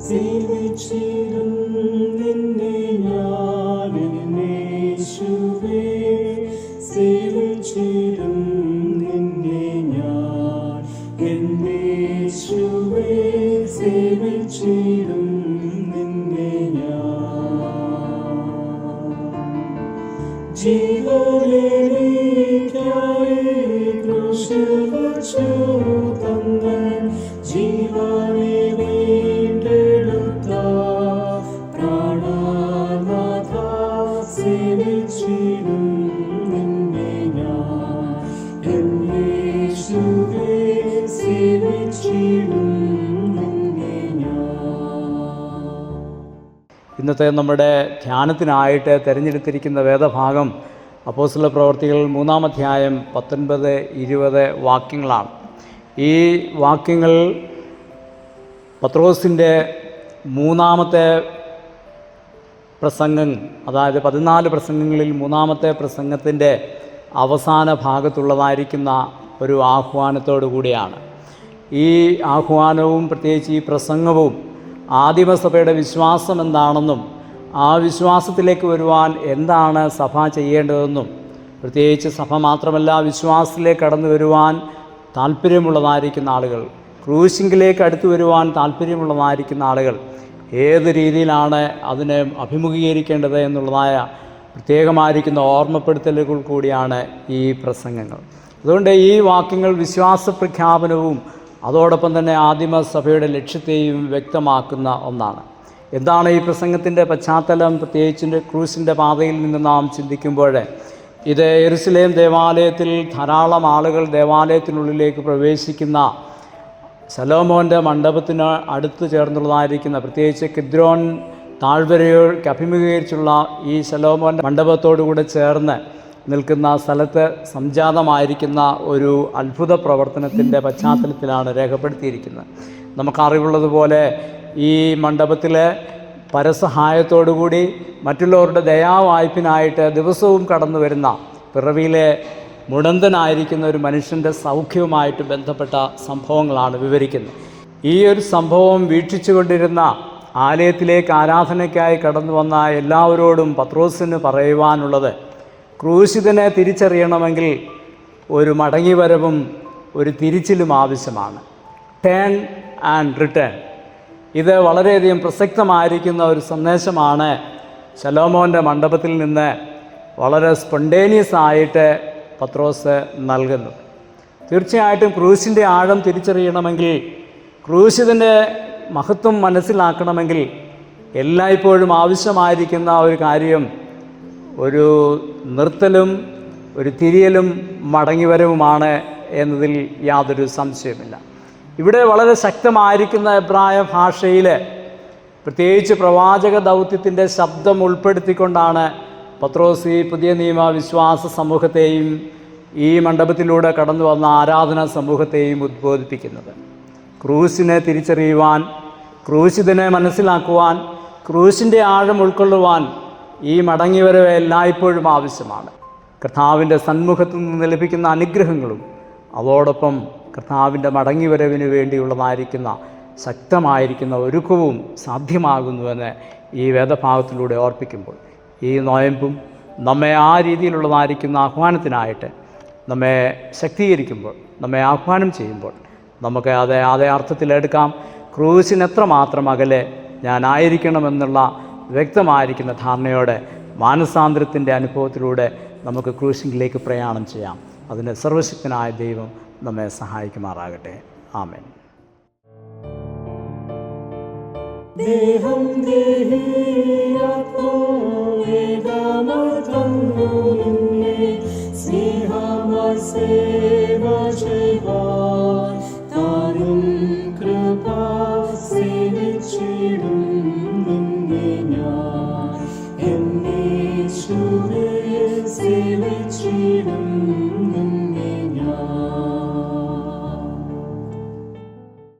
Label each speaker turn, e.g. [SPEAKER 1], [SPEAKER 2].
[SPEAKER 1] സേവിച്ചിടും നിന്നെ ഞാൻ യേശുവേ, സേവിച്ചിടും നിന്നെ ഞാൻ യേശുവേ, സേവിച്ചിടും നിന്നെ ഞാൻ. ജീവനെനിക്കായി ക്രൂശിൽ വച്ചു തന്ന ജീവനെ
[SPEAKER 2] ഇന്നത്തെ നമ്മുടെ ധ്യാനത്തിനായിട്ട് തിരഞ്ഞെടുത്തിരിക്കുന്ന വേദഭാഗം അപ്പോസ്തല പ്രവൃത്തികൾ 3-ാം അധ്യായം 19-20 വാക്യങ്ങളാണ്. ഈ വാക്യങ്ങൾ പത്രോസിൻ്റെ 3-ാമത്തെ പ്രസംഗം, അതായത് 14 പ്രസംഗങ്ങളിൽ 3-ാമത്തെ പ്രസംഗത്തിൻ്റെ അവസാന ഭാഗത്തുള്ളതായിരിക്കുന്ന ഒരു ആഹ്വാനത്തോടു കൂടിയാണ്. ഈ ആഹ്വാനവും പ്രത്യേകിച്ച് ഈ പ്രസംഗവും ആദിമസഭയുടെ വിശ്വാസം എന്താണെന്നും ആ വിശ്വാസത്തിലേക്ക് വരുവാൻ എന്താണ് സഭ ചെയ്യേണ്ടതെന്നും, പ്രത്യേകിച്ച് സഭ മാത്രമല്ല വിശ്വാസത്തിലേക്ക് കടന്നു വരുവാൻ താല്പര്യമുള്ളതായിരിക്കുന്ന ആളുകൾ, ക്രൂശിങ്കിലേക്ക് അടുത്തു വരുവാൻ താല്പര്യമുള്ളതായിരിക്കുന്ന ആളുകൾ ഏത് രീതിയിലാണ് അതിനെ അഭിമുഖീകരിക്കേണ്ടത് എന്നുള്ളതായ പ്രത്യേകമായിരിക്കുന്ന ഓർമ്മപ്പെടുത്തലുകൾ കൂടിയാണ് ഈ പ്രസംഗങ്ങൾ. അതുകൊണ്ട് ഈ വാക്യങ്ങൾ വിശ്വാസ പ്രഖ്യാപനവും അതോടൊപ്പം തന്നെ ആദിമസഭയുടെ ലക്ഷ്യത്തെയും വ്യക്തമാക്കുന്ന ഒന്നാണ്. എന്താണ് ഈ പ്രസംഗത്തിൻ്റെ പശ്ചാത്തലം? പ്രത്യേകിച്ച് ക്രൂശിൻ്റെ പാതയിൽ നിന്ന് നാം ചിന്തിക്കുമ്പോൾ ഇത് യെരുശലേം ദേവാലയത്തിൽ ധാരാളം ആളുകൾ ദേവാലയത്തിനുള്ളിലേക്ക് പ്രവേശിക്കുന്ന ശലോമോൻ്റെ മണ്ഡപത്തിന് അടുത്ത് ചേർന്നുള്ളതായിരിക്കുന്ന, പ്രത്യേകിച്ച് കിദ്രോൻ താഴ്വരയ്ക്ക് അഭിമുഖീകരിച്ചുള്ള ഈ ശലോമോൻ്റെ മണ്ഡപത്തോടുകൂടെ ചേർന്ന് നിൽക്കുന്ന സ്ഥലത്ത് സംജാതമായിരിക്കുന്ന ഒരു അത്ഭുത പ്രവർത്തനത്തിൻ്റെ പശ്ചാത്തലത്തിലാണ് രേഖപ്പെടുത്തിയിരിക്കുന്നത്. നമുക്കറിവുള്ളതുപോലെ ഈ മണ്ഡപത്തിൽ പരസഹായത്തോടുകൂടി മറ്റുള്ളവരുടെ ദയാവായ്പിനായിട്ട് ദിവസവും കടന്നു വരുന്ന പിറവിയിലെ മുടന്തനായിരിക്കുന്ന ഒരു മനുഷ്യൻ്റെ സൗഖ്യവുമായിട്ട് ബന്ധപ്പെട്ട സംഭവങ്ങളാണ് വിവരിക്കുന്നത്. ഈ ഒരു സംഭവം വീക്ഷിച്ചുകൊണ്ടിരുന്ന ആലയത്തിലേക്ക് ആരാധനയ്ക്കായി കടന്നു വന്ന എല്ലാവരോടും പത്രോസിന് പറയുവാനുള്ളത്, ക്രൂശിതനെ തിരിച്ചറിയണമെങ്കിൽ ഒരു മടങ്ങിവരവും ഒരു തിരിച്ചിലും ആവശ്യമാണ്. Turn and return. ഇത് വളരെയധികം പ്രസക്തമായിരിക്കുന്ന ഒരു സന്ദേശമാണ് ശലോമോൻ്റെ മണ്ഡപത്തിൽ നിന്ന് വളരെ സ്പോണ്ടേനിയസ് ആയിട്ട് പത്രോസ് നൽകുന്നത്. തീർച്ചയായിട്ടും ക്രൂശിൻ്റെ ആഴം തിരിച്ചറിയണമെങ്കിൽ, ക്രൂശിതൻ്റെ മഹത്വം മനസ്സിലാക്കണമെങ്കിൽ എല്ലായ്പ്പോഴും ആവശ്യമായിരിക്കുന്ന ഒരു കാര്യം ഒരു നിർത്തലും ഒരു തിരിയലും മടങ്ങിവരവുമാണ് എന്നതിൽ യാതൊരു സംശയമില്ല. ഇവിടെ വളരെ ശക്തമായിരിക്കുന്ന എബ്രായ ഭാഷയിൽ പ്രത്യേകിച്ച് പ്രവാചക ദൗത്യത്തിൻ്റെ ശബ്ദം ഉൾപ്പെടുത്തിക്കൊണ്ടാണ് പത്രോസ് ഈ പുതിയ നിയമ വിശ്വാസ സമൂഹത്തെയും ഈ മണ്ഡപത്തിലൂടെ കടന്നു വന്ന ആരാധനാ സമൂഹത്തെയും ഉദ്ബോധിപ്പിക്കുന്നത്. ക്രൂശിനെ തിരിച്ചറിയുവാൻ, ക്രൂശിതനെ മനസ്സിലാക്കുവാൻ, ക്രൂശിൻ്റെ ആഴം ഉൾക്കൊള്ളുവാൻ ഈ മടങ്ങിവരവ് എല്ലായ്പ്പോഴും ആവശ്യമാണ്. കർത്താവിൻ്റെ സന്മുഖത്തു നിന്ന് ലഭിക്കുന്ന അനുഗ്രഹങ്ങളും അതോടൊപ്പം കർത്താവിൻ്റെ മടങ്ങിവരവിന് വേണ്ടിയുള്ളതായിരിക്കുന്ന ശക്തമായിരിക്കുന്ന ഒരുക്കവും സാധ്യമാകുന്നുവെന്ന് ഈ വേദഭാഗത്തിലൂടെ ഓർപ്പിക്കുമ്പോൾ, ഈ നോയമ്പും നമ്മെ ആ രീതിയിലുള്ളതായിരിക്കുന്ന ആഹ്വാനത്തിനായിട്ട് നമ്മെ ശക്തീകരിക്കുമ്പോൾ, നമ്മെ ആഹ്വാനം ചെയ്യുമ്പോൾ നമുക്ക് അതേ അർത്ഥത്തിലെടുക്കാം. ക്രൂശിന് എത്രമാത്രം അകലെ ഞാനായിരിക്കണമെന്നുള്ള വ്യക്തമായിരിക്കുന്ന ധാരണയോടെ മാനസാന്തരത്തിൻ്റെ അനുഭവത്തിലൂടെ നമുക്ക് ക്രൂശിലേക്ക് പ്രയാണം ചെയ്യാം. അതിന് സർവശക്തനായ ദൈവം നമ്മെ സഹായിക്കുമാറാകട്ടെ. ആമേൻ.
[SPEAKER 1] ദേഹം സേവ ചെയ്വാൻ താനും കൃപ സേവിച്ചിടും നിന്നെ ഞാൻ യേശുവേ, സേവിച്ചിടും